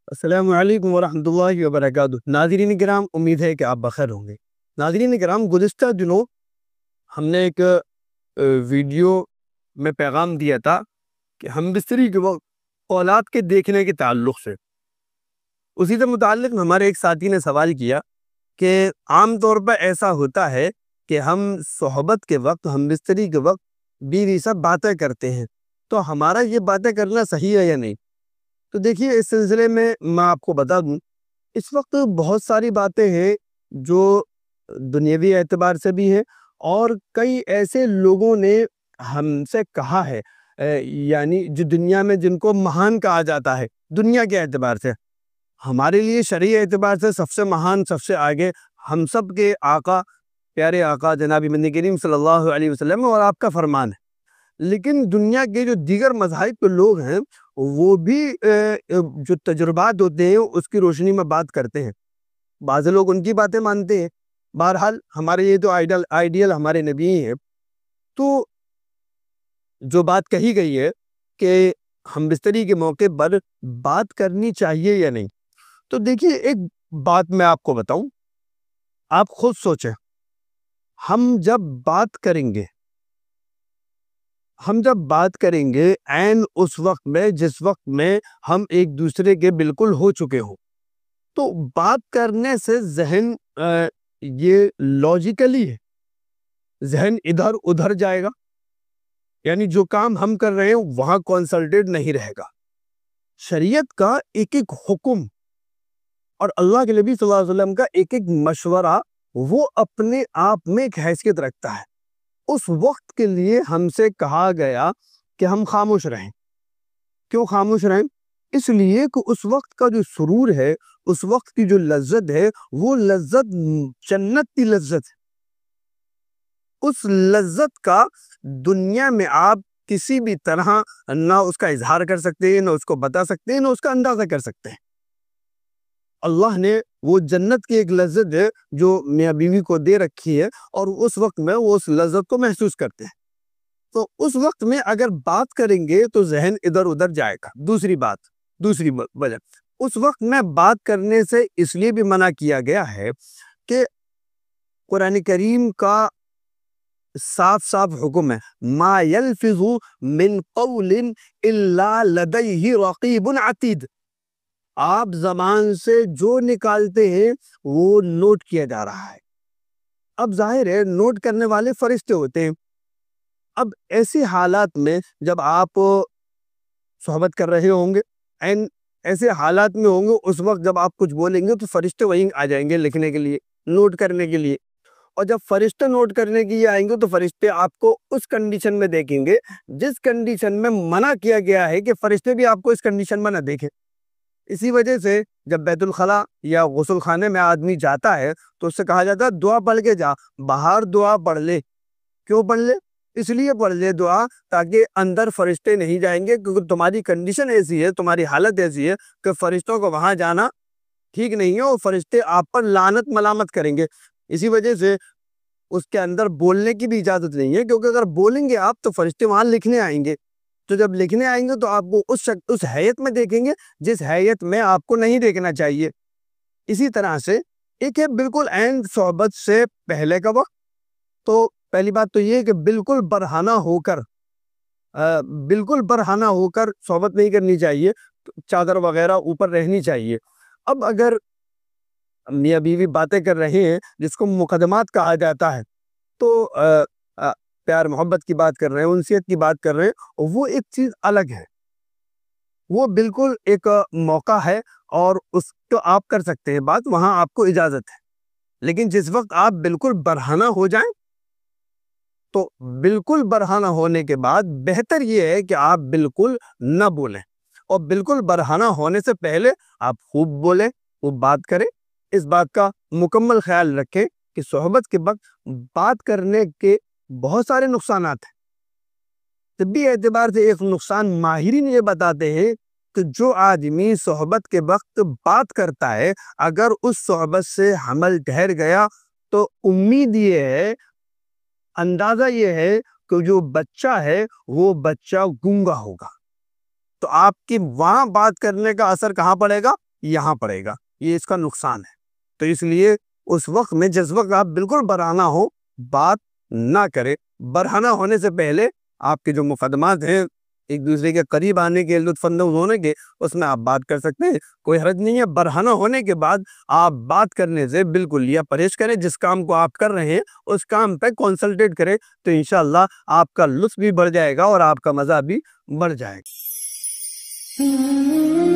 السلام علیکم ورحمۃ اللہ وبرکاتہ۔ ناظرین کرام، امید ہے کہ آپ بخیر ہوں گے۔ ناظرین کرام، گزشتہ دنوں ہم نے ایک ویڈیو میں پیغام دیا تھا کہ ہم بستری کے وقت اولاد کے دیکھنے کے تعلق سے، اسی سے متعلق ہمارے ایک ساتھی نے سوال کیا کہ عام طور پر ایسا ہوتا ہے کہ ہم صحبت کے وقت، ہم بستری کے وقت بیوی سے باتیں کرتے ہیں، تو ہمارا یہ باتیں کرنا صحیح ہے یا نہیں؟ تو دیکھیے، اس سلسلے میں آپ کو بتا دوں، اس وقت بہت ساری باتیں ہیں جو دنیاوی اعتبار سے بھی ہیں، اور کئی ایسے لوگوں نے ہم سے کہا ہے، یعنی جو دنیا میں جن کو مہان کہا جاتا ہے دنیا کے اعتبار سے، ہمارے لیے شرعی اعتبار سے سب سے مہان، سب سے آگے ہم سب کے آقا، پیارے آقا جناب نبی کریم صلی اللہ علیہ وسلم اور آپ کا فرمان ہے۔ لیکن دنیا کے جو دیگر مذاہب کے لوگ ہیں، وہ بھی جو تجربات ہوتے ہیں اس کی روشنی میں بات کرتے ہیں۔ بعض لوگ ان کی باتیں مانتے ہیں۔ بہرحال ہمارے یہ تو آئیڈیل ہمارے نبی ہیں۔ تو جو بات کہی گئی ہے کہ ہم بستری کے موقع پر بات کرنی چاہیے یا نہیں، تو دیکھیے، ایک بات میں آپ کو بتاؤں، آپ خود سوچیں، ہم جب بات کریں گے عین اس وقت میں جس وقت میں ہم ایک دوسرے کے بالکل ہو چکے ہوں، تو بات کرنے سے ذہن یہ لاجیکلی ہے، ذہن ادھر ادھر جائے گا، یعنی جو کام ہم کر رہے ہیں وہاں کنسلٹیٹ نہیں رہے گا۔ شریعت کا ایک ایک حکم اور اللہ کے نبی صلی اللہ علیہ وسلم کا ایک ایک مشورہ، وہ اپنے آپ میں ایک حیثیت رکھتا ہے۔ اس وقت کے لیے ہم سے کہا گیا کہ ہم خاموش رہیں۔ کیوں خاموش رہیں؟ اس لیے کہ اس وقت کا جو سرور ہے، اس وقت کی جو لذت ہے، وہ لذت جنت کی لذت ہے۔ اس لذت کا دنیا میں آپ کسی بھی طرح نہ اس کا اظہار کر سکتے ہیں، نہ اس کو بتا سکتے ہیں، نہ اس کا اندازہ کر سکتے ہیں۔ اللہ نے وہ جنت کی ایک لذت ہے جو میاں بیوی کو دے رکھی ہے، اور اس وقت میں وہ اس لذت کو محسوس کرتے ہیں۔ تو اس وقت میں اگر بات کریں گے تو ذہن ادھر ادھر جائے گا۔ دوسری وجہ، اس وقت میں بات کرنے سے اس لیے بھی منع کیا گیا ہے کہ قرآن کریم کا صاف صاف حکم ہے، ما یلفظ من قول الا لدیہ رقیب عتید۔ آپ زبان سے جو نکالتے ہیں وہ نوٹ کیا جا رہا ہے۔ اب ظاہر ہے نوٹ کرنے والے فرشتے ہوتے ہیں۔ اب ایسی حالات میں جب آپ صحبت کر رہے ہوں گے، ایسے حالات میں ہوں گے، اس وقت جب آپ کچھ بولیں گے تو فرشتے وہیں آ جائیں گے لکھنے کے لیے، نوٹ کرنے کے لیے۔ اور جب فرشتے نوٹ کرنے کے لیے آئیں گے تو فرشتے آپ کو اس کنڈیشن میں دیکھیں گے جس کنڈیشن میں منع کیا گیا ہے کہ فرشتے بھی آپ کو اس کنڈیشن میں نہ دیکھیں۔ اسی وجہ سے جب بیت الخلاء یا غسل خانے میں آدمی جاتا ہے تو اس سے کہا جاتا ہے دعا پڑھ کے جا، باہر دعا پڑھ لے۔ کیوں پڑھ لے؟ اس لیے پڑھ لے دعا تاکہ اندر فرشتے نہیں جائیں گے، کیونکہ تمہاری کنڈیشن ایسی ہے، تمہاری حالت ایسی ہے کہ فرشتوں کو وہاں جانا ٹھیک نہیں ہے، اور فرشتے آپ پر لعنت ملامت کریں گے۔ اسی وجہ سے اس کے اندر بولنے کی بھی اجازت نہیں ہے، کیونکہ اگر بولیں گے آپ تو فرشتے وہاں لکھنے آئیں گے۔ تو جب لکھنے آئیں گے تو آپ کو اس حیت میں دیکھیں گے جس حیت میں آپ کو نہیں دیکھنا چاہیے۔ اسی طرح سے ایک ہے بالکل عین صحبت سے پہلے کا وقت۔ تو پہلی بات تو یہ ہے کہ بالکل برہنہ ہو کر صحبت نہیں کرنی چاہیے، چادر وغیرہ اوپر رہنی چاہیے۔ اب اگر میاں بیوی باتیں کر رہے ہیں جس کو مقدمات کہا جاتا ہے، تو پیار محبت کی بات کر رہے ہیں، انسیت کی بات کر رہے ہیں، وہ ایک چیز الگ ہے، وہ بالکل ایک موقع ہے، اور اس کو آپ کر سکتے ہیں بات، وہاں آپ کو اجازت ہے۔ لیکن جس وقت آپ بالکل برہنہ ہو جائیں، تو بالکل برہنہ ہونے کے بعد بہتر یہ ہے کہ آپ بالکل نہ بولیں، اور بالکل برہنہ ہونے سے پہلے آپ خوب بولیں، خوب بات کریں۔ اس بات کا مکمل خیال رکھیں کہ صحبت کے وقت بات کرنے کے بہت سارے نقصانات ہیں۔ طبی اعتبار سے ایک نقصان ماہرین یہ بتاتے ہیں کہ جو آدمی صحبت کے وقت بات کرتا ہے، اگر اس صحبت سے حمل ٹھہر گیا تو امید یہ ہے، اندازہ یہ ہے کہ جو بچہ ہے وہ بچہ گونگا ہوگا۔ تو آپ کی وہاں بات کرنے کا اثر کہاں پڑے گا؟ یہاں پڑے گا، یہ اس کا نقصان ہے۔ تو اس لیے اس وقت میں جس وقت آپ بالکل برہنہ ہو بات نہ کرے۔ برہنہ ہونے سے پہلے آپ کے جو مقدمات ہیں ایک دوسرے کے قریب آنے کے، لطف اندوز ہونے کے، اس میں آپ بات کر سکتے ہیں، کوئی حرج نہیں ہے۔ برہنہ ہونے کے بعد آپ بات کرنے سے بالکل یا پرہیز کریں۔ جس کام کو آپ کر رہے ہیں اس کام پہ کنسلٹیٹ کریں، تو انشاءاللہ آپ کا لطف بھی بڑھ جائے گا اور آپ کا مزہ بھی بڑھ جائے گا۔